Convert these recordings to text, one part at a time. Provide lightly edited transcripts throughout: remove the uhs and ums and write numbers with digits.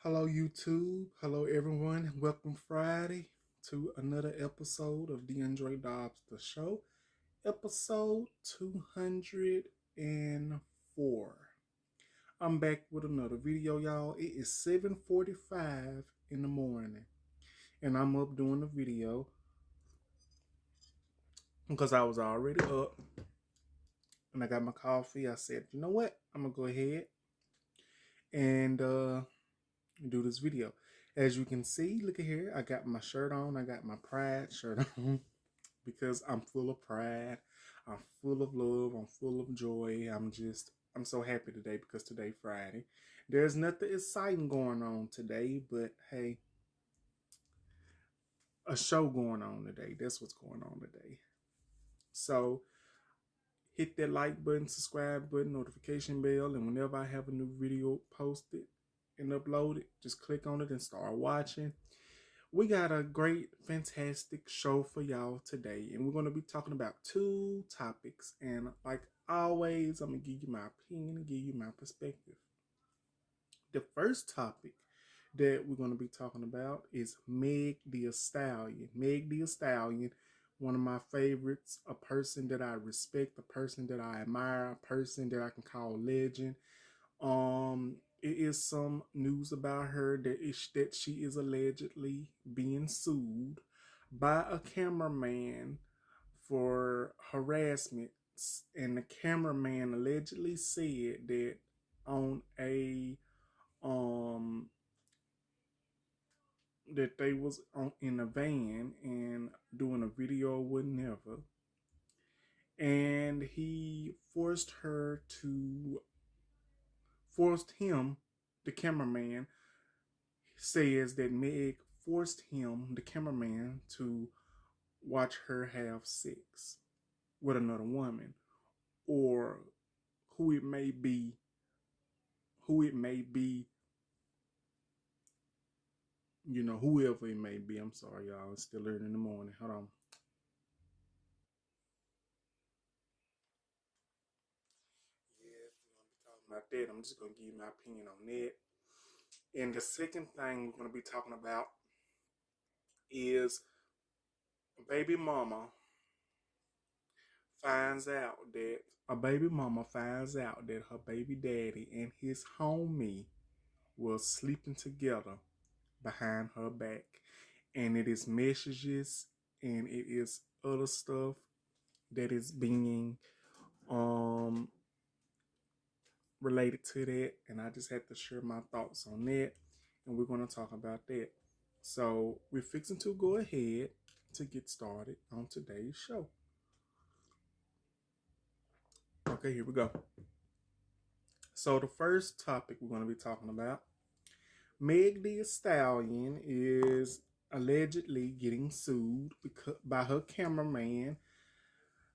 Hello, YouTube. Hello, everyone. Welcome Friday to another episode of DeAndre Dobbs The Show, episode 204. I'm back with another video, y'all. It is 7:45 in the morning, and I'm up doing the video because I was already up and I got my coffee. I said, you know what? I'm going to go ahead and do this video. As you can see, look at here. I got my shirt on. I got my pride shirt on because I'm full of pride. I'm full of love. I'm full of joy. I'm so happy today because today Friday. There's nothing exciting going on today, but hey, a show going on today. That's what's going on today. So hit that like button, subscribe button, notification bell, and whenever I have a new video posted and uploaded, just click on it and start watching. We got a great, fantastic show for y'all today, and we're going to be talking about two topics. And like always, I'm going to give you my opinion and give you my perspective. The first topic that we're going to be talking about is Meg The Stallion. Meg The Stallion, one of my favorites, a person that I respect, a person that I admire, a person that I can call legend. It is some news about her that she is allegedly being sued by a cameraman for harassment, and the cameraman allegedly said that on a that they was in a van and doing a video or whatever, and he forced him, the cameraman says that Meg forced him, the cameraman, to watch her have sex with another woman, or who it may be, whoever it may be. I'm sorry, y'all. It's still early in the morning. Hold on. Yes, we're going to be talking about that. I'm just going to give you my opinion on that. And the second thing we're going to be talking about is baby mama finds out that her baby daddy and his homie were sleeping together behind her back. And it is messages and it is other stuff that is being related to that. And I just had to share my thoughts on that. And we're going to talk about that. So we're fixing to go ahead to get started on today's show. Okay, here we go. So the first topic we're going to be talking about, Meg The Stallion is allegedly getting sued by her cameraman,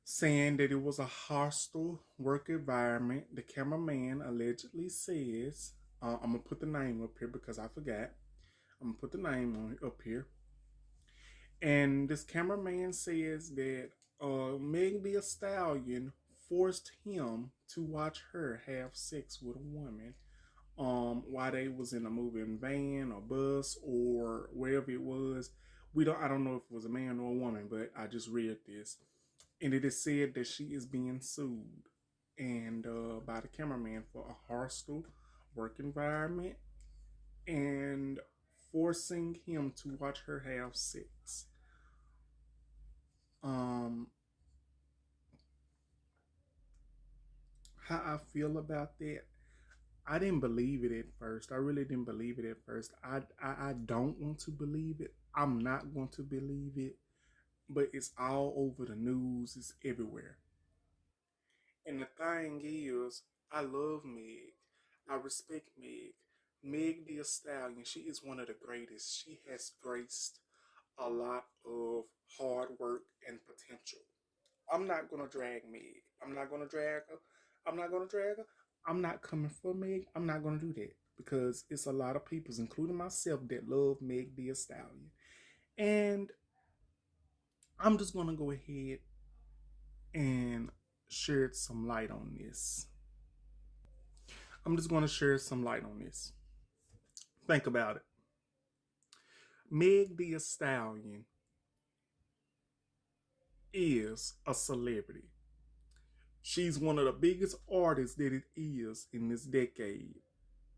saying that it was a hostile work environment. The cameraman allegedly says, I'm going to put the name up here because I forgot. I'm going to put the name up here. And this cameraman says that Meg The Stallion forced him to watch her have sex with a woman while they was in a moving van or bus or wherever it was. I don't know if it was a man or a woman, but I just read this. And it is said that she is being sued and by the cameraman for a hostile work environment and forcing him to watch her have sex. How I feel about that, I didn't believe it at first. I really didn't believe it at first. I don't want to believe it. I'm not going to believe it. But it's all over the news. It's everywhere. And the thing is, I love Meg. I respect Meg. Meg The Stallion, she is one of the greatest. She has graced a lot of hard work and potential. I'm not gonna drag Meg. I'm not gonna drag her. I'm not gonna drag her. I'm not coming for Meg. I'm not gonna do that because it's a lot of people, including myself, that love Meg The Stallion. And I'm just gonna go ahead and shed some light on this. I'm just gonna share some light on this. Think about it. Meg The Stallion is a celebrity. She's one of the biggest artists that it is in this decade,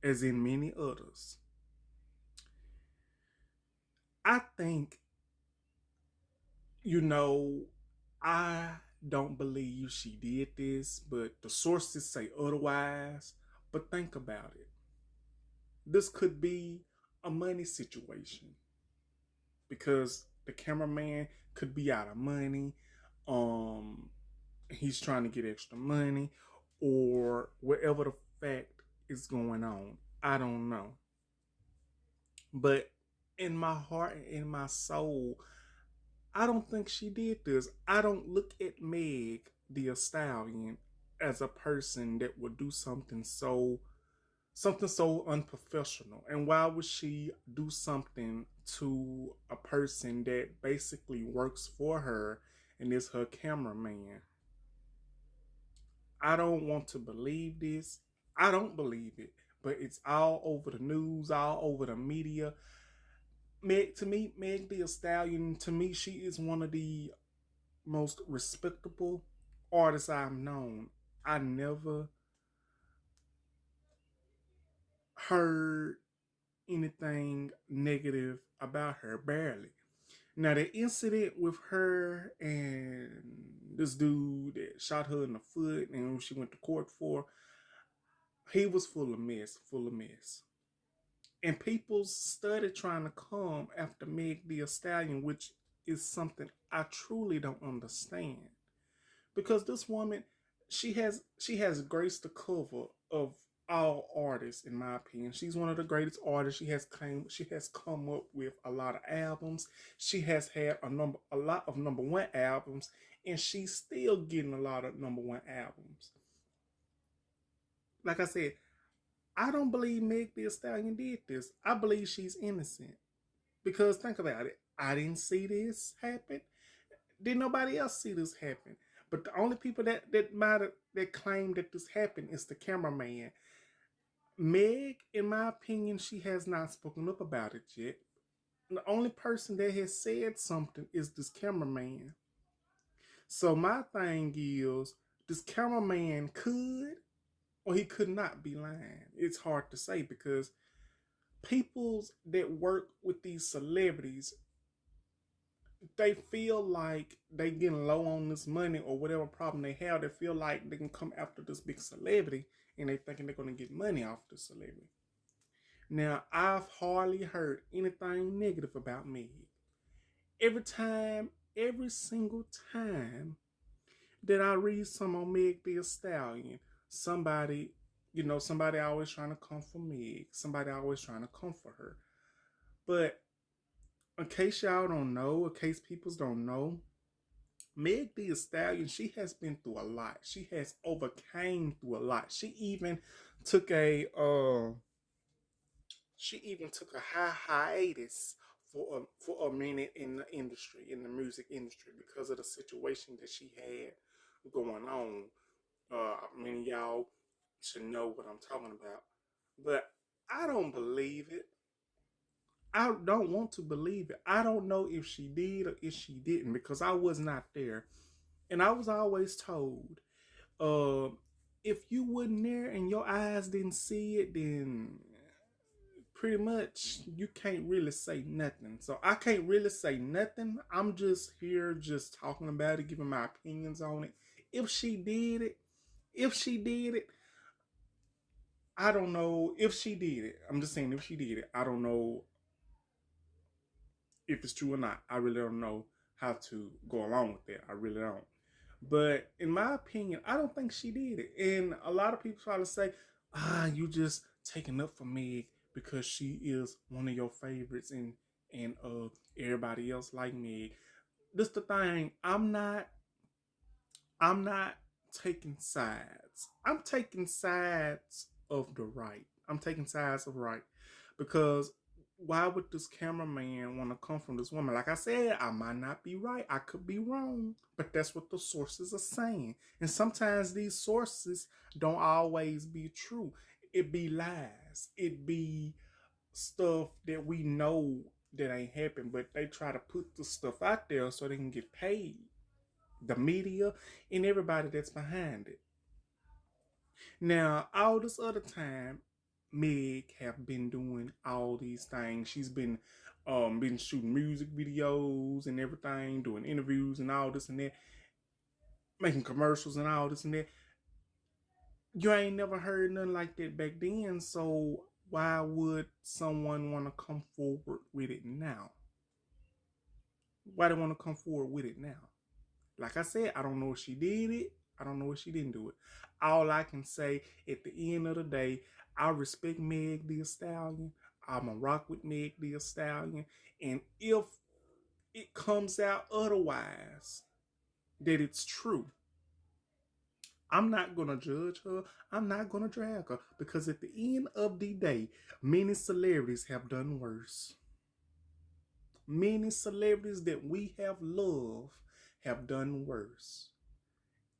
as in many others. I think, you know, I don't believe she did this, but the sources say otherwise. But think about it. This could be a money situation because the cameraman could be out of money. Um, he's trying to get extra money, or whatever the fact is going on. I don't know. But in my heart and in my soul, I don't think she did this. I don't look at Meg the Stallion as a person that would do something so unprofessional. And why would she do something to a person that basically works for her and is her cameraman? I don't want to believe this. I don't believe it, but it's all over the news, all over the media. Meg The Stallion, to me, she is one of the most respectable artists I've known. I never heard anything negative about her, barely. Now, the incident with her and this dude that shot her in the foot and she went to court for, he was full of mess, full of mess. And people started trying to come after Meg The Stallion, which is something I truly don't understand. Because this woman, she has graced the cover of all artists, in my opinion. She's one of the greatest artists. She has come up with a lot of albums. She has had a lot of number one albums, and she's still getting a lot of number one albums. Like I said, I don't believe Meg The Stallion did this. I believe she's innocent. Because think about it. I didn't see this happen. Did nobody else see this happen? But the only people that claim that this happened is the cameraman. Meg, in my opinion, she has not spoken up about it yet. The only person that has said something is this cameraman. So my thing is, this cameraman could or he could not be lying. It's hard to say because people that work with these celebrities, they feel like they getting low on this money or whatever problem they have. They feel like they can come after this big celebrity and they thinking they're gonna get money off the celebrity. Now I've hardly heard anything negative about Meg. Every single time that I read some on Meg The Stallion, somebody, somebody always trying to come for Meg. Somebody always trying to come for her. But in case y'all don't know, in case people don't know, Meg The Stallion, she has been through a lot. She has overcame through a lot. Took a uh she even took a hiatus for a minute in the industry, in the music industry, because of the situation that she had going on. Many of y'all should know what I'm talking about. But I don't believe it. I don't want to believe it. I don't know if she did or if she didn't because I was not there. And I was always told, uh, if you wasn't there and your eyes didn't see it, then pretty much you can't really say nothing. So I can't really say nothing. I'm just here just talking about it, giving my opinions on it. If she did it, if she did it, I don't know if she did it. I'm just saying if she did it. I don't know if it's true or not. I really don't know how to go along with that. I really don't. But in my opinion, I don't think she did it. And a lot of people try to say, you just taking up for Meg because she is one of your favorites and everybody else like Meg. This the thing. I'm not taking sides. I'm taking sides of the right. I'm taking sides of right. Because why would this cameraman want to come from this woman? Like I said, I might not be right. I could be wrong. But that's what the sources are saying. And sometimes these sources don't always be true. It be lies. It be stuff that we know that ain't happened, but they try to put the stuff out there so they can get paid. The media and everybody that's behind it. Now, all this other time, Meg have been doing all these things. She's been shooting music videos and everything, doing interviews and all this and that, making commercials and all this and that. You ain't never heard nothing like that back then, so why would someone want to come forward with it now? Why they want to come forward with it now? Like I said, I don't know if she did it. I don't know if she didn't do it. All I can say at the end of the day, I respect Meg The Stallion. I'm a rock with Meg The Stallion. And if it comes out otherwise, that it's true, I'm not going to judge her. I'm not going to drag her. Because at the end of the day, many celebrities have done worse. Many celebrities that we have loved have done worse.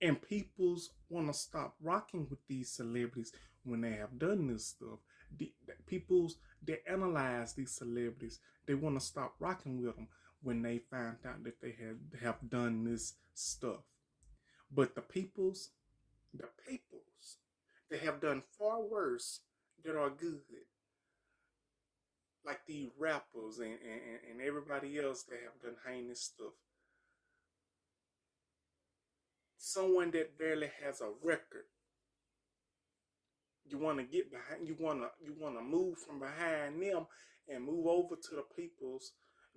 And people's want to stop rocking with these celebrities when they have done this stuff. People's that analyze these celebrities, they want to stop rocking with them when they find out that they have done this stuff. But the peoples that have done far worse that are good, like the rappers and everybody else that have done heinous stuff. Someone that barely has a record, you want to get behind, you want to move from behind them and move over to the peoples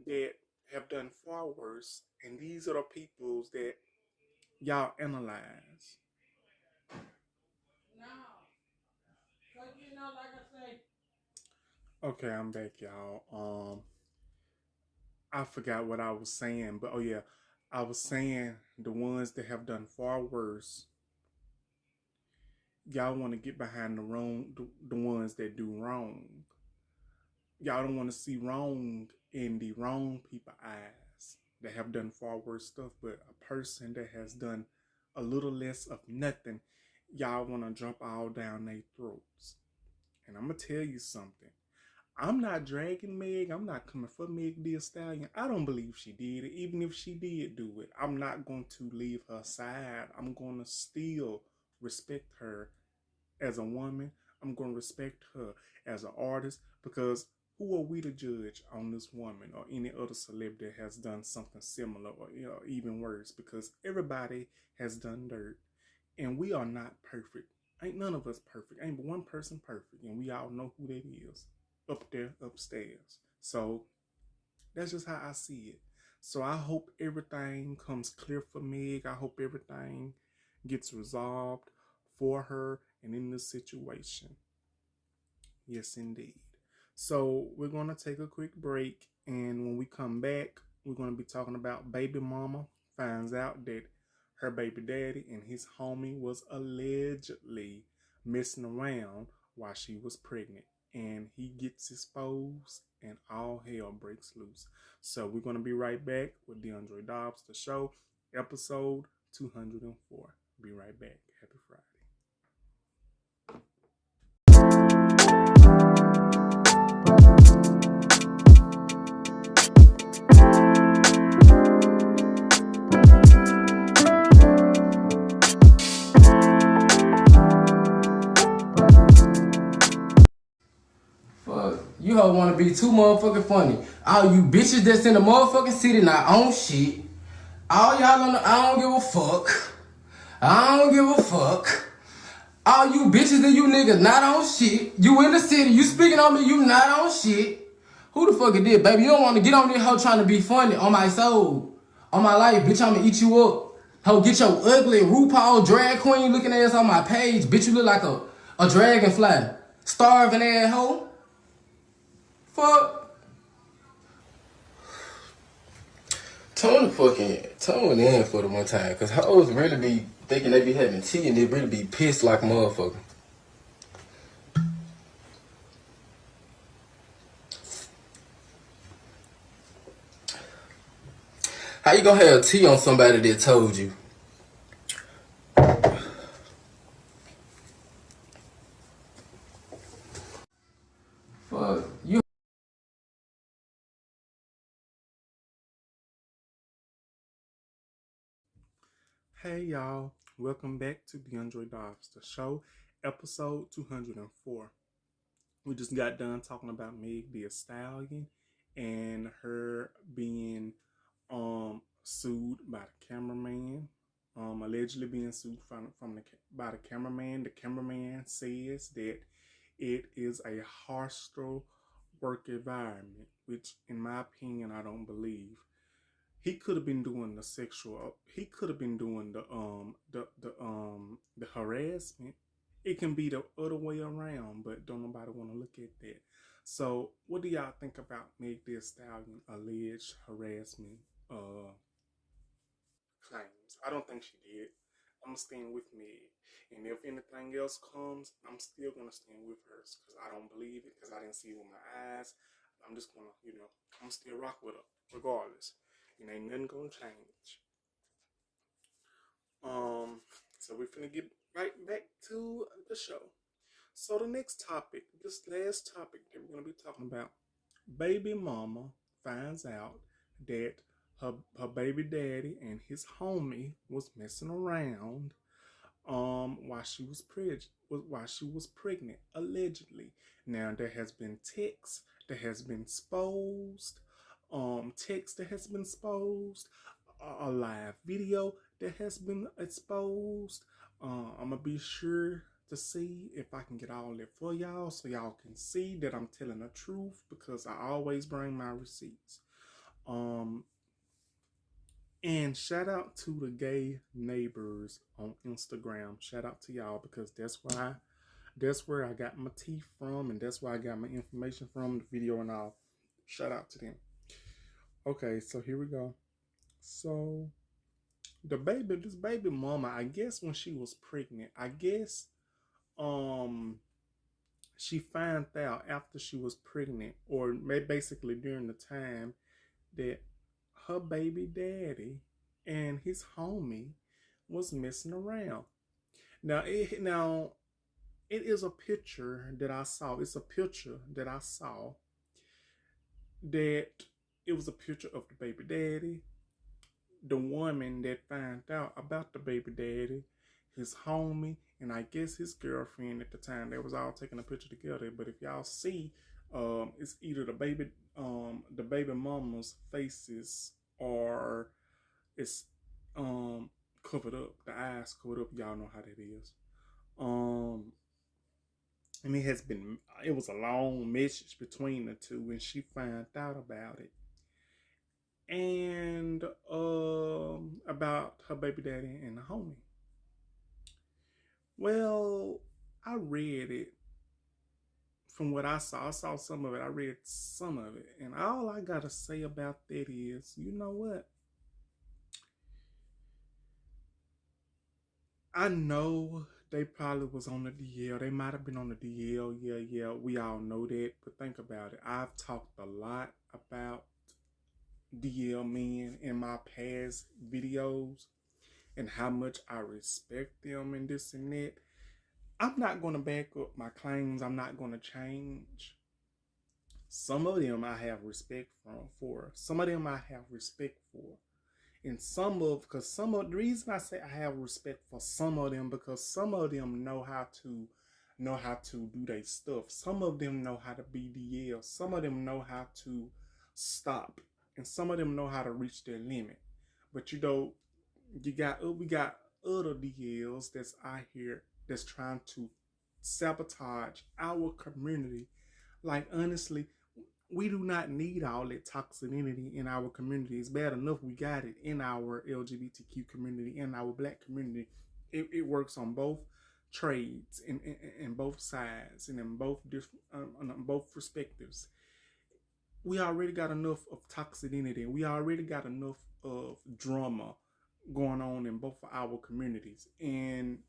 that have done far worse. And these are the peoples that y'all analyze. Okay, I'm back, y'all. I forgot what I was saying, but oh yeah, I was saying the ones that have done far worse. Y'all want to get behind the ones that do wrong. Y'all don't want to see wrong in the wrong people's eyes that have done far worse stuff, but a person that has done a little less of nothing, y'all want to jump all down their throats. And I'm going to tell you something. I'm not dragging Meg. I'm not coming for Meg The Stallion. I don't believe she did it. Even if she did do it, I'm not going to leave her side. I'm going to still respect her as a woman. I'm going to respect her as an artist, because who are we to judge on this woman or any other celebrity that has done something similar or even worse? Because everybody has done dirt, and we are not perfect. Ain't none of us perfect. Ain't but one person perfect, and we all know who that is up there upstairs. So that's just how I see it. So I hope everything comes clear for Meg. I hope everything gets resolved for her and in this situation. Yes, indeed. So we're going to take a quick break, and when we come back, we're going to be talking about baby mama finds out that her baby daddy and his homie was allegedly messing around while she was pregnant, and he gets exposed and all hell breaks loose. So we're going to be right back with DeAndre Dobbs, the show, episode 204. Be right back. Happy Friday. You all want to be too motherfucking funny. All you bitches that's in the motherfucking city not on shit. All y'all on the, I don't give a fuck. I don't give a fuck. All you bitches and you niggas not on shit. You in the city, you speaking on me, you not on shit. Who the fuck it did, baby? You don't want to get on this hoe trying to be funny on my soul. On my life, bitch, I'ma eat you up. Ho, get your ugly RuPaul drag queen looking ass on my page. Bitch, you look like a dragonfly. Starving ass hoe. Fuck. Tone in for the one time, cause hoes really be thinking they be having tea and they really be pissed like a motherfucker. How you gonna have tea on somebody that told you? Fuck you. Hey y'all, welcome back to the Andre Dobbs, the show, episode 204. We just got done talking about Meg The Stallion and her being sued by the cameraman, allegedly being sued by the cameraman. The cameraman says that it is a hostile work environment, which in my opinion I don't believe. He could have been doing the sexual. He could have been doing the harassment. It can be the other way around, but don't nobody want to look at that. So, what do y'all think about Meg Thee Stallion alleged harassment claims? I don't think she did. I'm staying with Meg, and if anything else comes, I'm still gonna stand with her because I don't believe it because I didn't see it with my eyes. I'm just gonna, I'm still rock with her regardless. And ain't nothing gonna change. So we're finna get right back to the show. So the next topic, this last topic that we're gonna be talking about, baby mama finds out that her baby daddy and his homie was messing around while she was pregnant, allegedly. Now there has been text that has been exposed, a live video that has been exposed. I'm gonna be sure to see if I can get all that for y'all so y'all can see that I'm telling the truth because I always bring my receipts. And shout out to the gay neighbors on Instagram. Shout out to y'all because that's where I got my teeth from and that's where I got my information from, the video and all. Shout out to them. Okay, so here we go. So this baby mama, I guess when she was pregnant, I guess she found out after she was pregnant or basically during the time that her baby daddy and his homie was messing around. Now it is a picture that I saw. It's a picture that I saw that it was a picture of the baby daddy, the woman that found out about the baby daddy, his homie, and I guess his girlfriend at the time. They was all taking a picture together. But if y'all see, it's either the baby mama's faces or it's covered up, the eyes covered up. Y'all know how that is. And it was a long message between the two, and she found out about it. And about her baby daddy and the homie. Well, I read it. From what I saw some of it. I read some of it. And all I gotta say about that is, you know what? I know they probably was on the DL. They might have been on the DL. Yeah. We all know that. But think about it. I've talked a lot about DL men in my past videos and how much I respect them and this and that. I'm not going to back up my claims. I'm not going to change. Some of them I have respect for. Some of them I have respect for. And the reason I say I have respect for some of them because some of them know how to do their stuff. Some of them know how to BDL. Some of them know how to stop. And some of them know how to reach their limit. But we got other DLs that's out here that's trying to sabotage our community. Like honestly, we do not need all that toxicity in our community. It's bad enough we got it in our LGBTQ community, in our black community. It works on both trades and both sides and in both different on both perspectives. We already got enough of toxicity. We already got enough of drama going on in both of our communities. And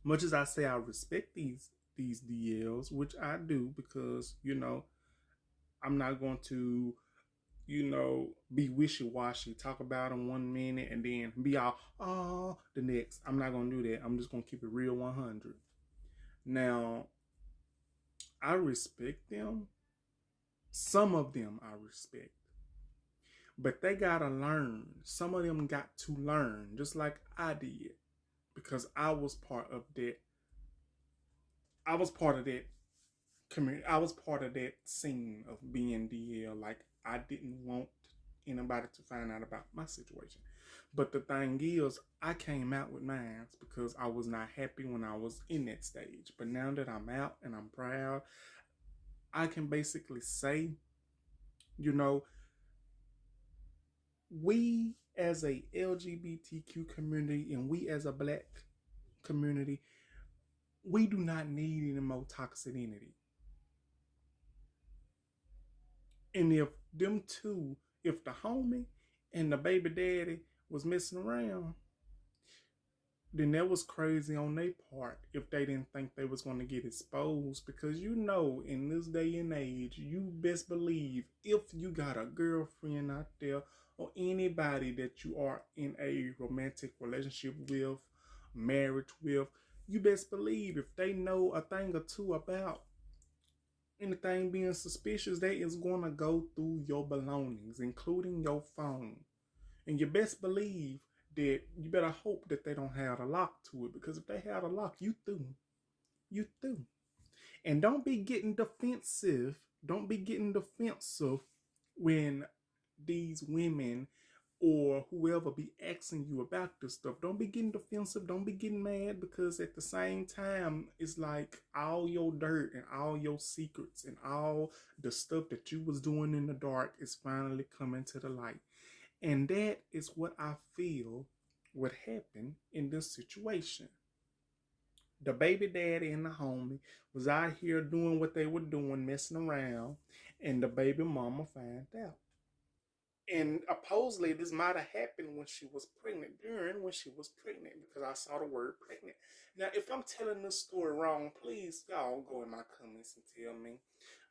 much as I say I respect these DLs, which I do because, I'm not going to, be wishy-washy, talk about them 1 minute and then be all, oh, the next. I'm not going to do that. I'm just going to keep it real 100. Now, I respect them. Some of them I respect. But they gotta learn. Some of them got to learn, just like I did, because I was part of that. I was part of that community. I was part of that scene of being DL. Like I didn't want anybody to find out about my situation. But the thing is, I came out with mine because I was not happy when I was in that stage. But now that I'm out and I'm proud, I can basically say, you know, we as a LGBTQ community and we as a black community, we do not need any more toxicity. And if them two, if the homie and the baby daddy was messing around, then that was crazy on their part if they didn't think they was going to get exposed. Because you know, in this day and age, you best believe if you got a girlfriend out there or anybody that you are in a romantic relationship with, marriage with, you best believe if they know a thing or two about anything being suspicious, they is going to go through your belongings, including your phone. And you best believe that you better hope that they don't have a lock to it, because if they have a lock, you through. You through. And don't be getting defensive. Don't be getting defensive when these women or whoever be asking you about this stuff. Don't be getting defensive. Don't be getting mad, because at the same time, it's like all your dirt and all your secrets and all the stuff that you was doing in the dark is finally coming to the light. And that is what I feel would happen in this situation. The baby daddy and the homie was out here doing what they were doing, messing around, and the baby mama found out. And supposedly this might have happened when she was pregnant, during when she was pregnant, because I saw the word pregnant. Now, if I'm telling this story wrong, please y'all go in my comments and tell me.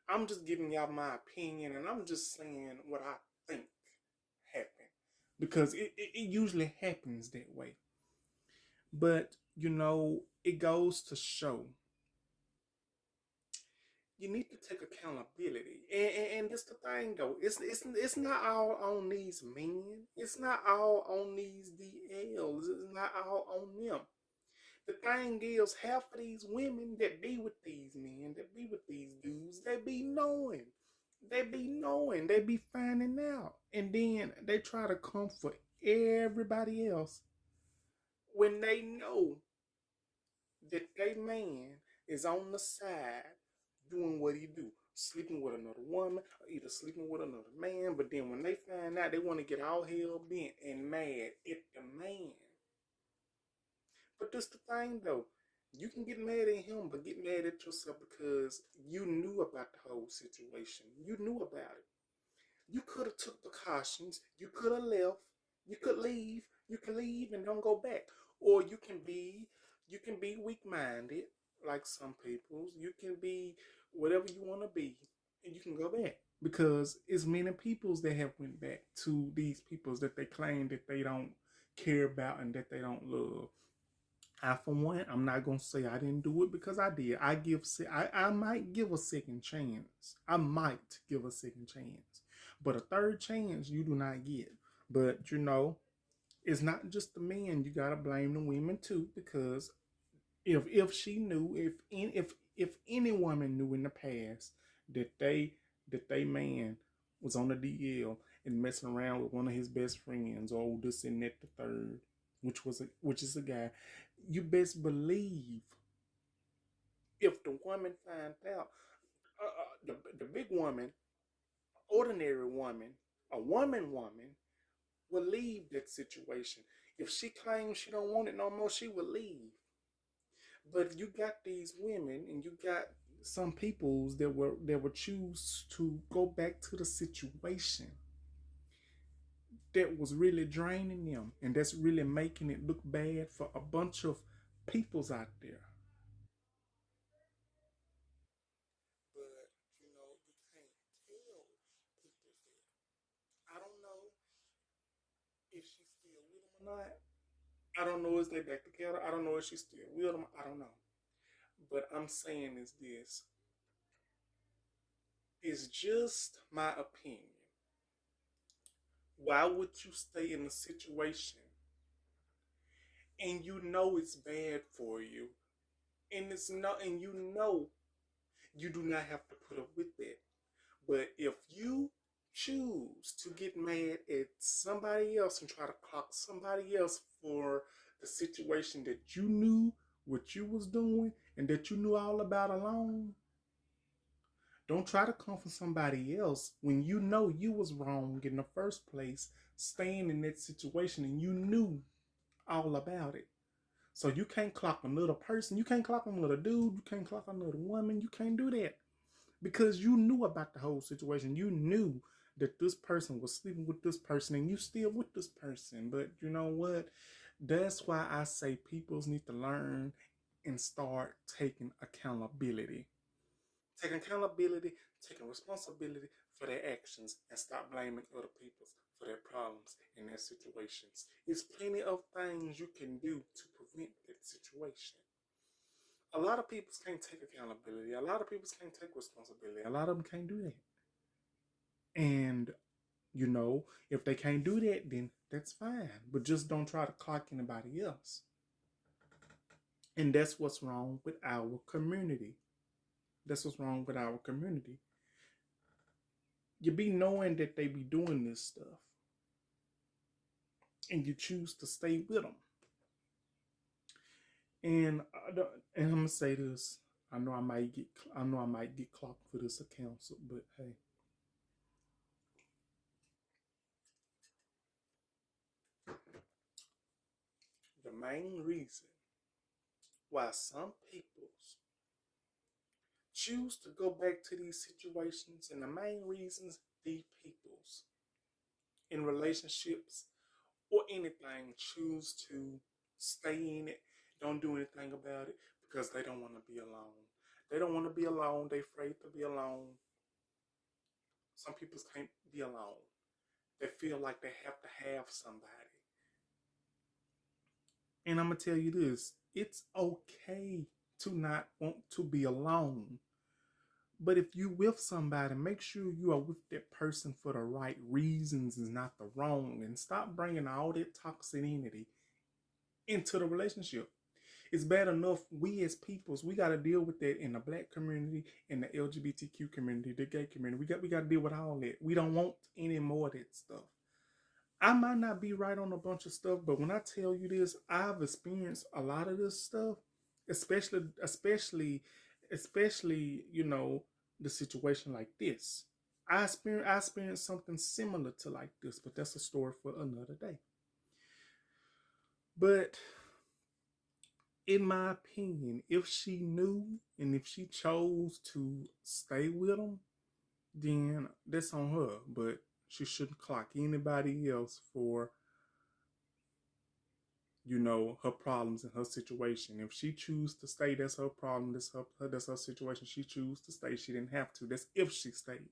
I'm just giving y'all my opinion, and I'm just saying what I think happened, because it usually happens that way. But you know, it goes to show you need to take accountability. And this the thing though. It's not all on these men. It's not all on these DLs. It's not all on them. The thing is, half of these women that be with these men, that be with these dudes, they be knowing. They be knowing. They be finding out. And then they try to comfort everybody else when they know that they man is on the side doing what he do, sleeping with another woman, or either sleeping with another man. But then when they find out, they want to get all hell bent and mad at the man. But this the thing though. You can get mad at him, but get mad at yourself because you knew about the whole situation. You knew about it. You could have took precautions. You could have left. You could leave. You can leave and don't go back. Or you can be weak-minded, like some people. You can be whatever you want to be, and you can go back. Because it's many peoples that have went back to these peoples that they claim that they don't care about and that they don't love. I, for one, I'm not gonna say I didn't do it, because I did. I might give a second chance. I might give a second chance, but a third chance you do not get. But you know, it's not just the men. You gotta blame the women too, because if she knew, if any woman knew in the past that they man was on the DL and messing around with one of his best friends, or this and that the third, which is a guy, you best believe if the woman finds out, the big woman, ordinary woman, a woman will leave that situation. If she claims she don't want it no more, she will leave. But you got these women, and you got some peoples that will choose to go back to the situation that was really draining them, and that's really making it look bad for a bunch of peoples out there. But you know, you can't tell people that. I don't know if she's still with him or not. I don't know if they back together. I don't know if she's still with him. I don't know. But I'm saying is this is just my opinion. Why would you stay in a situation and you know it's bad for you, and it's not, and you know you do not have to put up with that? But if you choose to get mad at somebody else and try to clock somebody else for the situation that you knew what you was doing and that you knew all about alone, don't try to come for somebody else when you know you was wrong in the first place, staying in that situation and you knew all about it. So you can't clock another person. You can't clock another dude. You can't clock another woman. You can't do that because you knew about the whole situation. You knew that this person was sleeping with this person and you still with this person. But you know what? That's why I say peoples need to learn and start taking accountability. Taking accountability, taking responsibility for their actions, and stop blaming other people for their problems in their situations. There's plenty of things you can do to prevent that situation. A lot of people can't take accountability. A lot of people can't take responsibility. A lot of them can't do that. And, you know, if they can't do that, then that's fine. But just don't try to clock anybody else. And that's what's wrong with our community. That's what's wrong with our community. You be knowing that they be doing this stuff, and you choose to stay with them. And I'm gonna say this. I know I might get clocked for this account, but hey, the main reason why some peoples choose to go back to these situations, and the main reasons these peoples in relationships or anything choose to stay in it, don't do anything about it because they don't want to be alone. They don't want to be alone. They're afraid to be alone. Some people can't be alone. They feel like they have to have somebody. And I'm going to tell you this, it's okay to not want to be alone. But if you with somebody, make sure you are with that person for the right reasons and not the wrong. And stop bringing all that toxicity into the relationship. It's bad enough we as peoples, we got to deal with that in the black community, in the LGBTQ community, the gay community. We got to deal with all that. We don't want any more of that stuff. I might not be right on a bunch of stuff, but when I tell you this, I've experienced a lot of this stuff, especially, you know, the situation like this. I experienced something similar to like this, but that's a story for another day. But in my opinion, if she knew and if she chose to stay with him, then that's on her. But she shouldn't clock anybody else for, you know, her problems and her situation. If she choose to stay, that's her problem. That's her situation. She choose to stay. She didn't have to. That's if she stayed.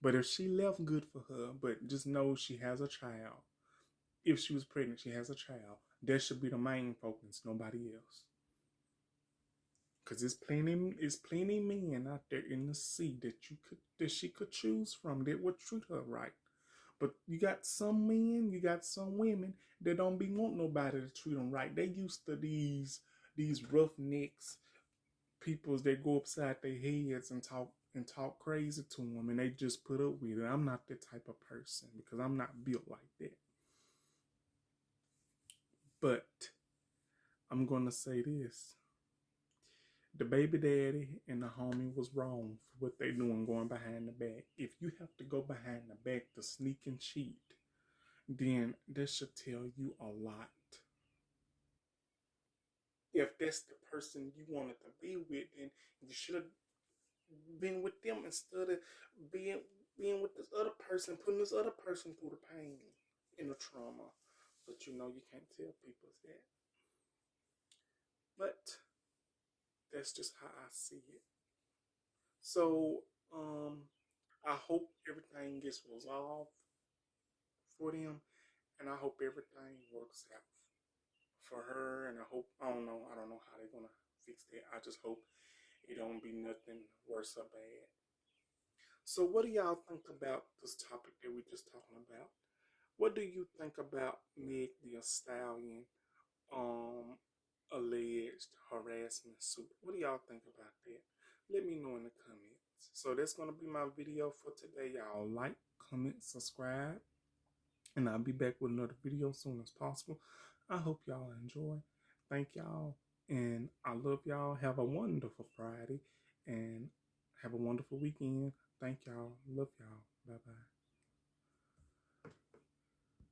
But if she left, good for her. But just know she has a child. If she was pregnant, she has a child. That should be the main focus, nobody else. Cause it's plenty men out there in the sea that she could choose from that would treat her right. But you got some men, you got some women that don't be want nobody to treat them right. They used to these roughnecks, peoples that go upside their heads and talk crazy to them, and they just put up with it. I'm not that type of person because I'm not built like that. But I'm gonna say this: the baby daddy and the homie was wrong for what they doing going behind the back. If you have to go behind the back to sneak and cheat, then that should tell you a lot. If that's the person you wanted to be with, then you should have been with them instead of being being with this other person, putting this other person through the pain and the trauma. But you know you can't tell people that. But that's just how I see it. So I hope everything gets resolved for them, and I hope everything works out for her. And I don't know how they're gonna fix that. I just hope it don't be nothing worse or bad. So, what do y'all think about this topic that we're just talking about? What do you think about Meg The Stallion alleged harassment suit? What do y'all think about that? Let me know in the comments. So that's gonna be my video for today. Y'all like, comment, subscribe, and I'll be back with another video as soon as possible. I hope y'all enjoy. Thank y'all, and I love y'all. Have a wonderful Friday, and have a wonderful weekend. Thank y'all. Love y'all. Bye bye.